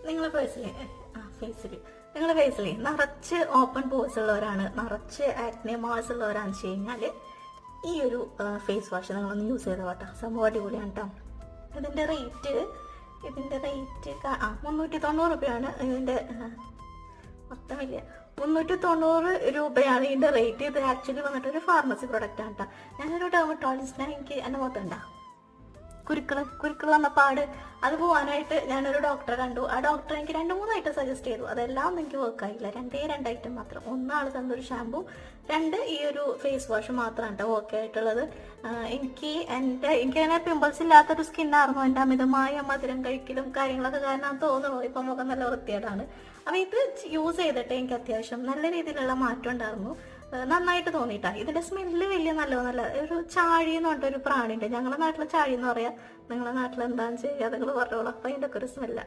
നിങ്ങളെ ഫേസിൽ നിറച്ച് ഓപ്പൺ പോഴ്സ് ഉള്ളവരാണ്, നിറച്ച് ആക്നെ മാർക്സ് ഉള്ളവരാണെന്ന് വെച്ച് കഴിഞ്ഞാൽ ഈ ഒരു ഫേസ് വാഷ് നിങ്ങളൊന്ന് യൂസ് ചെയ്ത കേട്ടോ. സംഭവം അടിപൊളിയാണ് കേട്ടോ. ഇതിൻ്റെ റേറ്റ് 390 രൂപയാണ്. ഇതിൻ്റെ മൊത്തമില്ല, 390 രൂപയാണ് ഇതിൻ്റെ റേറ്റ്. ഇത് ആക്ച്വലി വന്നിട്ട് ഒരു ഫാർമസി പ്രൊഡക്റ്റ് ആണ് കേട്ടോ. ഞാനൊരു ഡെർമറ്റോളജിസ്റ്റിനാണ്. എനിക്ക് എൻ്റെ മുഖത്തുണ്ടോ കുരുക്കൾ വന്ന പാട് അത് പോകാനായിട്ട് ഞാനൊരു ഡോക്ടറെ കണ്ടു. ആ ഡോക്ടർ എനിക്ക് 2-3 ഐറ്റം സജസ്റ്റ് ചെയ്തു. അതെല്ലാം എനിക്ക് വർക്ക് ആയില്ല. 2 ഐറ്റം മാത്രം. 1 ആൾ തന്നൊരു ഷാമ്പു, 2 ഈ ഒരു ഫേസ് വാഷ് മാത്രമാണ് കേട്ടോ വർക്ക് ആയിട്ടുള്ളത്. എനിക്കങ്ങനെ പിമ്പിൾസ് ഇല്ലാത്തൊരു സ്കിന്നായിരുന്നു. എൻ്റെ അമിതമായ മധുരം കഴിക്കലും കാര്യങ്ങളൊക്കെ കാരണം തോന്നുന്നു ഇപ്പം മുഖം നല്ല വൃത്തികേടാണ്. അപ്പം ഇത് യൂസ് ചെയ്തിട്ട് എനിക്ക് അത്യാവശ്യം നല്ല രീതിയിലുള്ള മാറ്റം ഉണ്ടായിരുന്നു. നന്നായിട്ട് തോന്നിയിട്ടാ. ഇതിന്റെ സ്മെല്ല് വലിയ നല്ല ഒരു ചാഴി എന്ന് പറഞ്ഞിട്ടൊരു പ്രാണിയുണ്ട്. ഞങ്ങളുടെ നാട്ടിലെ ചാഴി എന്ന് പറയാം. നിങ്ങളുടെ നാട്ടിൽ എന്താണെന്ന് ചെയ്യുക നിങ്ങൾ പറഞ്ഞോളാം. അപ്പം അതിൻ്റെ ഒക്കെ ഒരു സ്മെല്ല.